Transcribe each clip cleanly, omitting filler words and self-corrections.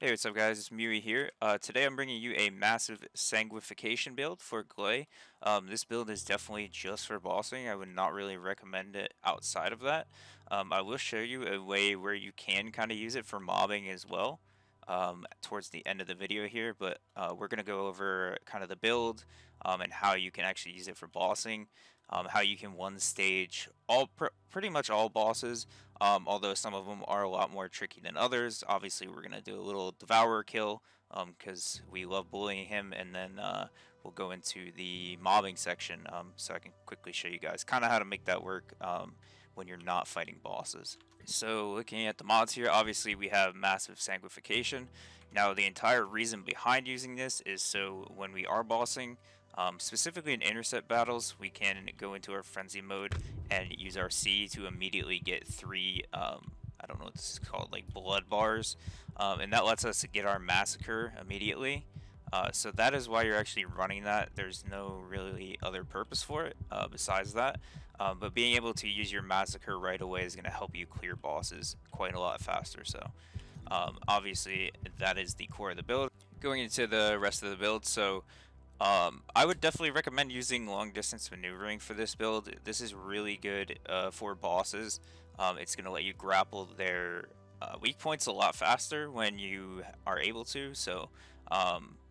Hey, what's up guys? It's Meui here. Today I'm bringing you a Massive Sanguification build for Gley. This build is definitely just for bossing. I would not really recommend it outside of that. I will show you a way where you can kind of use it for mobbing as well towards the end of the video here, but we're going to go over kind of the build and how you can actually use it for bossing, how you can one stage pretty much all bosses. Although some of them are a lot more tricky than others. Obviously, we're going to do a little Devourer kill because we love bullying him, and then we'll go into the mobbing section so I can quickly show you guys kind of how to make that work when you're not fighting bosses. So looking at the mods here, obviously we have Massive Sanguification. Now the entire reason behind using this is so when we are bossing, specifically in intercept battles, we can go into our frenzy mode and use our C to immediately get three, I don't know what this is called, like blood bars, and that lets us get our massacre immediately. So that is why you're actually running that. There's no really other purpose for it besides that. But being able to use your massacre right away is going to help you clear bosses quite a lot faster. So obviously that is the core of the build. Going into the rest of the build, so I would definitely recommend using long distance maneuvering for this build. This is really good for bosses. It's going to let you grapple their weak points a lot faster when you are able to. So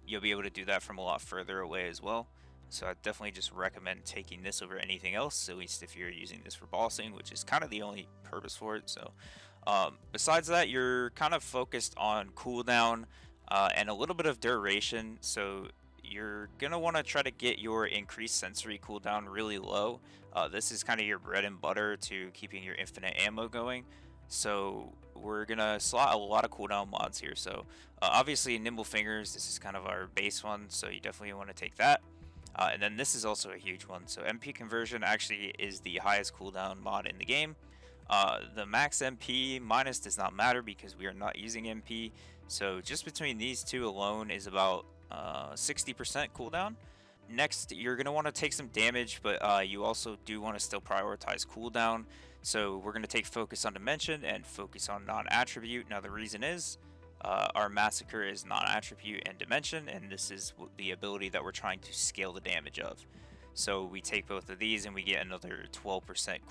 you'll be able to do that from a lot further away as well. So I definitely just recommend taking this over anything else, at least if you're using this for bossing, which is kind of the only purpose for it. So besides that, you're kind of focused on cooldown and a little bit of duration. So you're gonna want to try to get your increased sensory cooldown really low. This is kind of your bread and butter to keeping your infinite ammo going. So we're gonna slot a lot of cooldown mods here. So obviously Nimble Fingers, this is kind of our base one, so you definitely want to take that. And then this is also a huge one. So MP conversion actually is the highest cooldown mod in the game. The max MP minus does not matter because we are not using MP. So just between these two alone is about 60% cooldown. Next, you're going to want to take some damage, but you also do want to still prioritize cooldown. So we're going to take focus on dimension and focus on non-attribute. Now the reason is our massacre is non-attribute and dimension, and this is the ability that we're trying to scale the damage of. So we take both of these and we get another 12%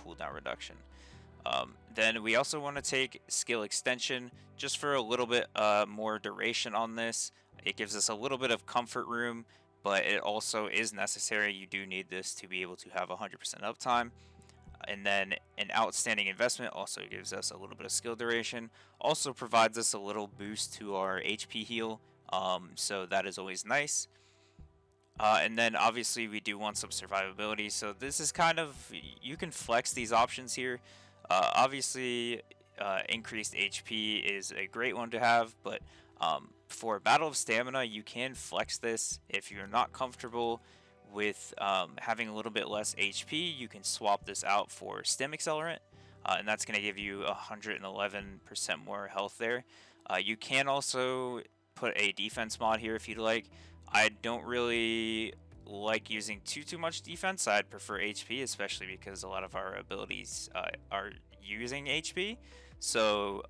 cooldown reduction. Then we also want to take skill extension just for a little bit more duration on this. It gives us a little bit of comfort room, but it also is necessary. You do need this to be able to have 100% uptime. And then an outstanding investment also gives us a little bit of skill duration, also provides us a little boost to our HP heal, so that is always nice. And then obviously we do want some survivability, so this is kind of, you can flex these options here. Obviously increased HP is a great one to have, but for Battle of Stamina you can flex this. If you're not comfortable with having a little bit less HP, you can swap this out for Stim Accelerant, and that's going to give you 111% more health there. You can also put a defense mod here if you'd like. I don't really like using too much defense. I'd prefer HP, especially because a lot of our abilities are using HP. So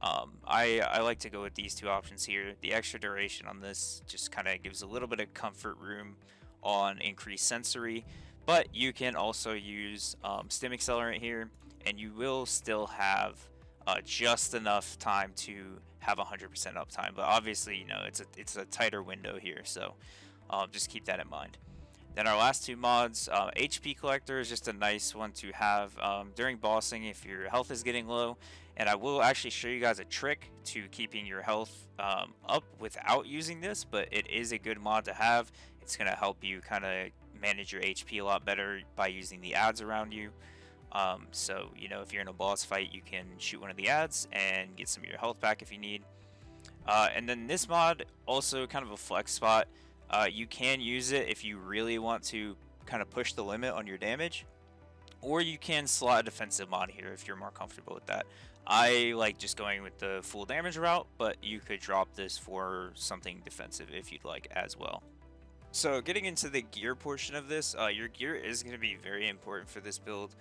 I like to go with these two options here. The extra duration on this just kind of gives a little bit of comfort room on increased sensory, but you can also use Stim Accelerant here, and you will still have just enough time to have 100% uptime. But obviously, you know, it's a tighter window here, so just keep that in mind. Then our last two mods, HP Collector is just a nice one to have during bossing if your health is getting low. And I will actually show you guys a trick to keeping your health up without using this, but it is a good mod to have. It's going to help you kind of manage your HP a lot better by using the ads around you. So, you know, if you're in a boss fight, you can shoot one of the ads and get some of your health back if you need. And then this mod, also kind of a flex spot. You can use it if you really want to kind of push the limit on your damage, or you can slot a defensive mod here if you're more comfortable with that. I like just going with the full damage route, but you could drop this for something defensive if you'd like as well. So getting into the gear portion of this, your gear is going to be very important for this build,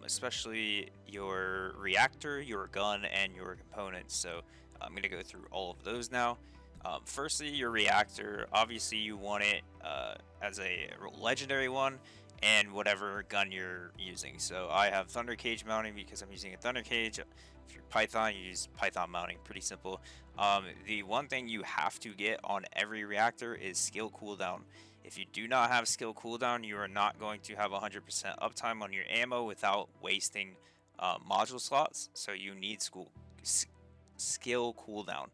especially your reactor, your gun, and your components. So I'm going to go through all of those now. Firstly, your reactor, obviously you want it as a legendary one and whatever gun you're using. So I have Thunder Cage mounting because I'm using a Thunder Cage. If you're Python, you use Python mounting, pretty simple. The one thing you have to get on every reactor is skill cooldown. If you do not have skill cooldown, you are not going to have 100% uptime on your ammo without wasting module slots. So you need skill cooldown.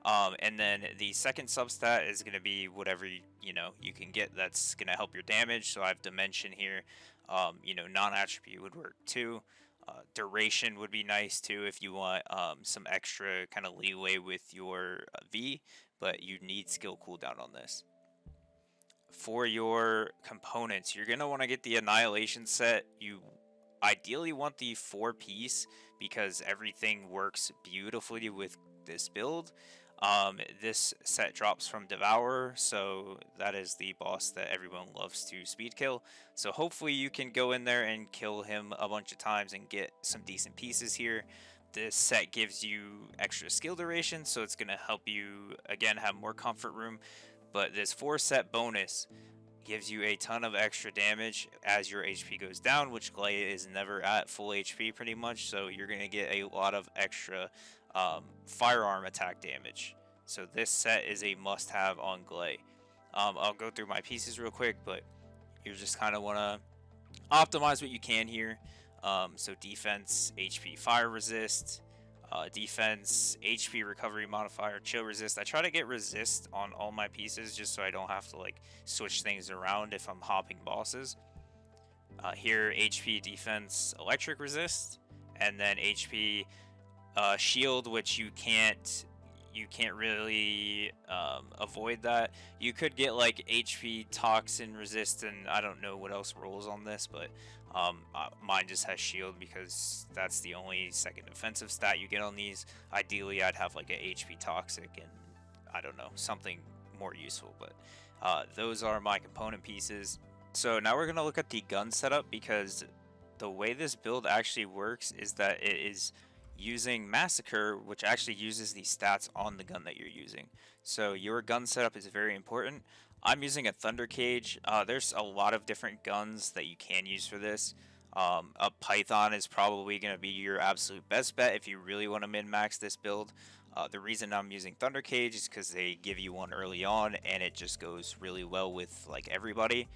And then the second substat is going to be whatever you can get that's going to help your damage. So I have dimension here. Non-attribute would work too. Duration would be nice too if you want some extra kind of leeway with your V, but you need skill cooldown on this. For your components, you're going to want to get the Annihilation set. You ideally want the 4-piece because everything works beautifully with this build. This set drops from Devourer, so that is the boss that everyone loves to speed kill. So hopefully you can go in there and kill him a bunch of times and get some decent pieces here. This set gives you extra skill duration, so it's going to help you, again, have more comfort room. But this 4-set bonus gives you a ton of extra damage as your HP goes down, which Gley is never at full HP pretty much, so you're going to get a lot of extra firearm attack damage. So this set is a must-have on Gley. I'll go through my pieces real quick, but you just kind of want to optimize what you can here. So defense, HP fire resist, defense, HP recovery modifier, chill resist. I try to get resist on all my pieces just so I don't have to like switch things around if I'm hopping bosses. Here, HP defense, electric resist, and then HP shield, which you can't really avoid that. You could get like HP toxin resist, and I don't know what else rolls on this, but mine just has shield because that's the only second defensive stat you get on these. Ideally, I'd have like a HP toxic and I don't know, something more useful, but those are my component pieces. So now we're gonna look at the gun setup, because the way this build actually works is that it is using Massacre, which actually uses the stats on the gun that you're using. So your gun setup is very important. I'm using a Thunder Cage. There's a lot of different guns that you can use for this. A Python is probably going to be your absolute best bet if you really want to min-max this build. The reason I'm using Thunder Cage is because they give you one early on, and it just goes really well with like everybody.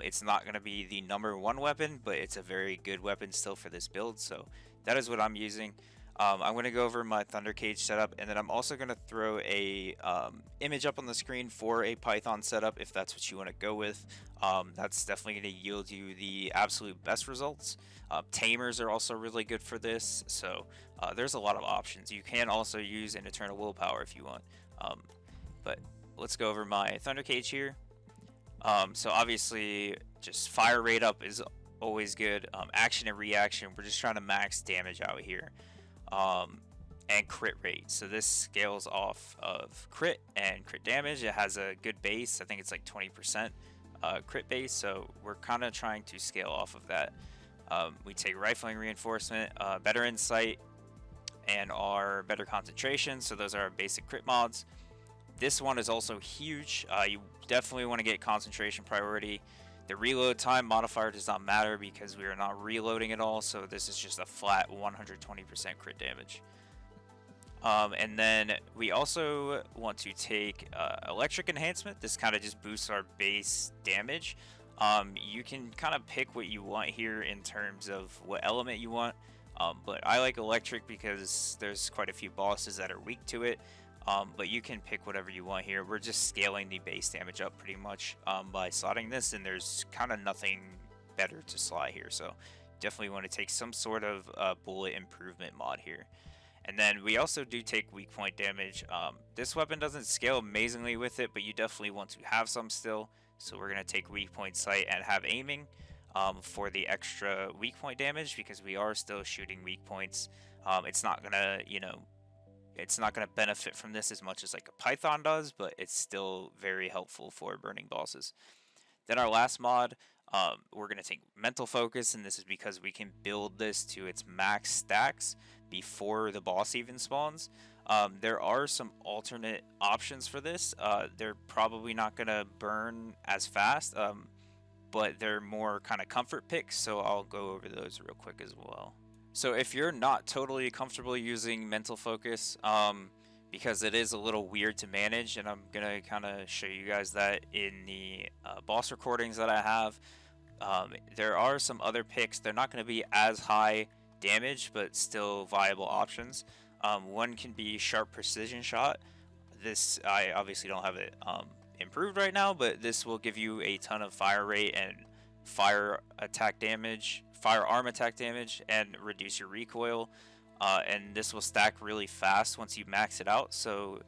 It's not going to be the #1 weapon, but it's a very good weapon still for this build, so that is what I'm using. I'm going to go over my Thunder Cage setup, and then I'm also going to throw a image up on the screen for a Python setup if that's what you want to go with. That's definitely going to yield you the absolute best results. Tamers are also really good for this, so there's a lot of options. You can also use an Eternal Willpower if you want, but let's go over my Thunder Cage here. So obviously, just fire rate up is always good. Action and reaction, we're just trying to max damage out here. And crit rate. So this scales off of crit and crit damage. It has a good base. I think it's like 20% crit base. So we're kind of trying to scale off of that. We take rifling reinforcement, better insight, and our better concentration. So those are our basic crit mods. This one is also huge. You definitely want to get concentration priority. The reload time modifier does not matter because we are not reloading at all, so this is just a flat 120% crit damage. And then we also want to take electric enhancement. This kind of just boosts our base damage. You can kind of pick what you want here in terms of what element you want, but I like electric because there's quite a few bosses that are weak to it. But you can pick whatever you want here. We're just scaling the base damage up pretty much by slotting this, and there's kind of nothing better to slot here. So definitely want to take some sort of bullet improvement mod here. And then we also do take weak point damage. This weapon doesn't scale amazingly with it, but you definitely want to have some still. So we're going to take weak point sight and have aiming for the extra weak point damage, because we are still shooting weak points. It's not going to, it's not going to benefit from this as much as like a Python does, but it's still very helpful for burning bosses. Then our last mod, we're going to take mental focus, and this is because we can build this to its max stacks before the boss even spawns. There are some alternate options for this. They're probably not gonna burn as fast, but they're more kind of comfort picks, so I'll go over those real quick as well. So if you're not totally comfortable using mental focus, because it is a little weird to manage, and I'm gonna kind of show you guys that in the boss recordings that I have. There are some other picks. They're not going to be as high damage, but still viable options. One can be Sharp Precision Shot. This, I obviously don't have it improved right now, but this will give you a ton of fire rate and firearm attack damage, and reduce your recoil. And this will stack really fast once you max it out. So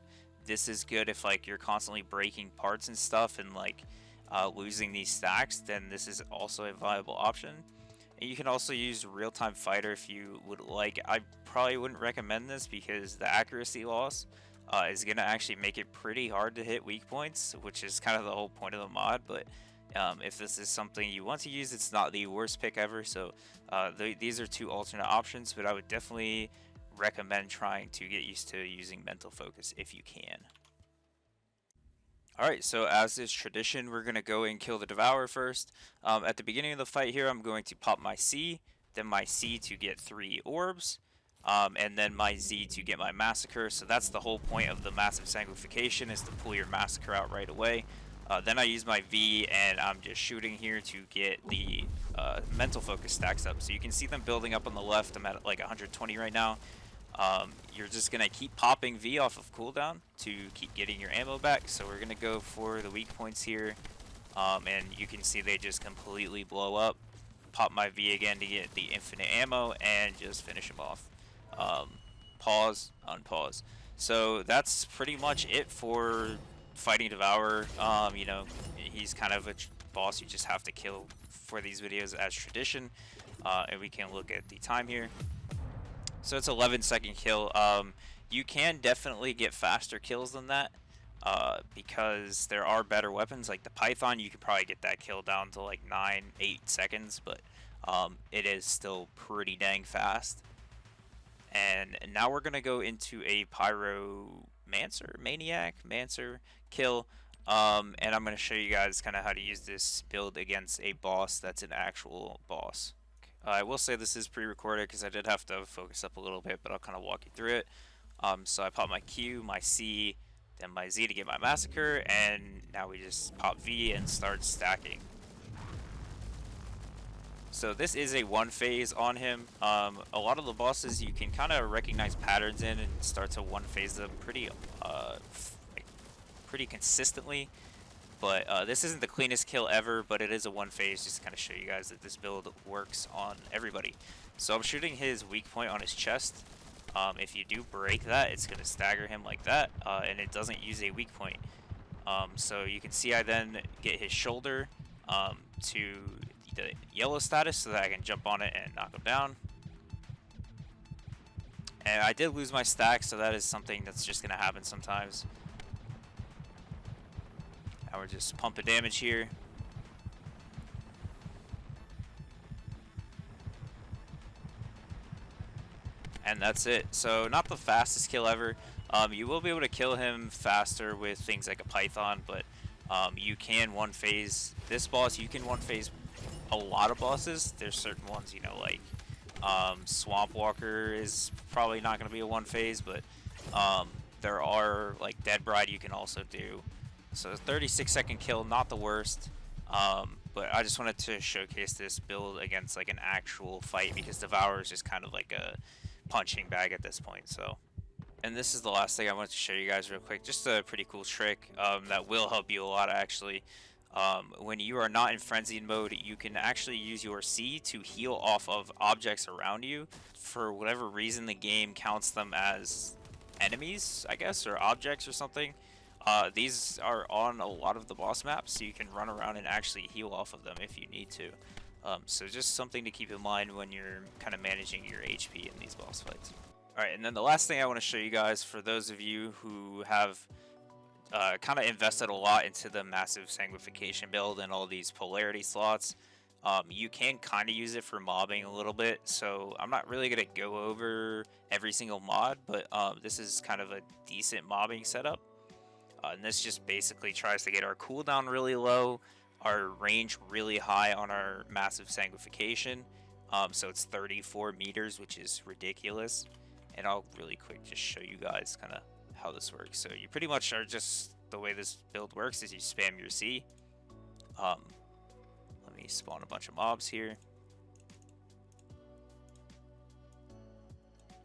this is good if like you're constantly breaking parts and stuff and like losing these stacks, then this is also a viable option. And you can also use real-time fighter if you would like. I probably wouldn't recommend this because the accuracy loss is going to actually make it pretty hard to hit weak points, which is kind of the whole point of the mod. But if this is something you want to use, it's not the worst pick ever. So these are two alternate options, but I would definitely recommend trying to get used to using mental focus if you can. Alright, so as is tradition, we're going to go and kill the Devourer first. At the beginning of the fight here, I'm going to pop my C, then my C to get 3 orbs, and then my Z to get my Massacre. So that's the whole point of the Massive Sanguification, is to pull your Massacre out right away. Then I use my V, and I'm just shooting here to get the mental focus stacks up. So you can see them building up on the left. I'm at like 120 right now. You're just going to keep popping V off of cooldown to keep getting your ammo back. So we're going to go for the weak points here. And you can see they just completely blow up. Pop my V again to get the infinite ammo and just finish him off. Pause, unpause. So that's pretty much it for fighting Devourer. You know, he's kind of a boss you just have to kill for these videos as tradition. And we can look at the time here. So it's 11-second kill. You can definitely get faster kills than that because there are better weapons like the Python. You could probably get that kill down to like 9-8 seconds, but it is still pretty dang fast. And now we're gonna go into a Pyromaniac kill, and I'm gonna show you guys kind of how to use this build against a boss that's an actual boss. I will say this is pre-recorded because I did have to focus up a little bit, but I'll kind of walk you through it. So I pop my Q, my C, then my Z to get my Massacre, and now we just pop V and start stacking. So this is a one phase on him. A lot of the bosses you can kind of recognize patterns in and start to one phase them pretty consistently. But this isn't the cleanest kill ever, but it is a one phase just to kind of show you guys that this build works on everybody. So I'm shooting his weak point on his chest. If you do break that, it's going to stagger him like that, and it doesn't use a weak point. So you can see I then get his shoulder to the yellow status so that I can jump on it and knock him down. And I did lose my stack, so that is something that's just going to happen sometimes. Now we're just pumping damage here. And that's it. So not the fastest kill ever. You will be able to kill him faster with things like a Python, but you can one phase this boss. You can one phase a lot of bosses. There's certain ones, you know, like Swamp Walker is probably not going to be a one phase, but there are like Dead Bride you can also do. So 36-second kill, not the worst, but I just wanted to showcase this build against like an actual fight because Devourer is just kind of like a punching bag at this point. So, and this is the last thing I wanted to show you guys real quick, just a pretty cool trick that will help you a lot actually. When you are not in frenzied mode, you can actually use your C to heal off of objects around you. For whatever reason, the game counts them as enemies, I guess, or objects or something. These are on a lot of the boss maps, so you can run around and actually heal off of them if you need to. So just something to keep in mind when you're kind of managing your HP in these boss fights. Alright, and then the last thing I want to show you guys, for those of you who have kind of invested a lot into the Massive Sanguification build and all these polarity slots, You can kind of use it for mobbing a little bit, so I'm not really going to go over every single mod, but this is kind of a decent mobbing setup. And this just basically tries to get our cooldown really low, our range really high on our Massive Sanguification. So it's 34 meters, which is ridiculous. And I'll really quick just show you guys kind of how this works. So you pretty much are just, the way this build works is you spam your C. Let me spawn a bunch of mobs here.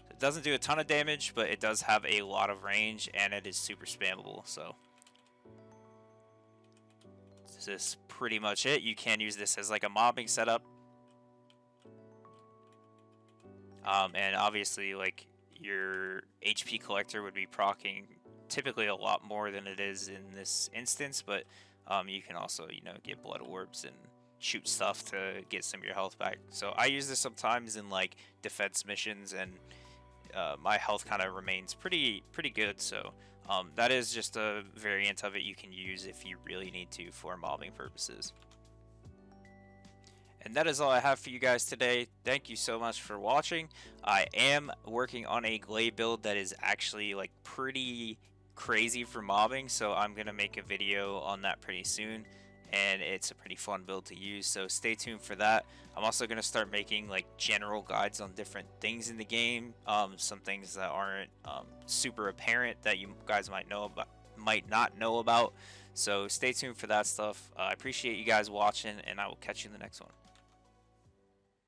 It doesn't do a ton of damage, but it does have a lot of range, and it is super spammable. So this is pretty much it. You can use this as like a mobbing setup. And obviously, like, your HP collector would be proccing typically a lot more than it is in this instance, but you can also, you know, get blood orbs and shoot stuff to get some of your health back. So I use this sometimes in like defense missions, and my health kind of remains pretty good. So that is just a variant of it you can use if you really need to for mobbing purposes. And that is all I have for you guys today. Thank you so much for watching. I am working on a Gley build that is actually like pretty crazy for mobbing, so I'm gonna make a video on that pretty soon, and it's a pretty fun build to use, so stay tuned for that. I'm also gonna start making like general guides on different things in the game, some things that aren't super apparent that you guys might not know about. So stay tuned for that stuff. I appreciate you guys watching, and I will catch you in the next one.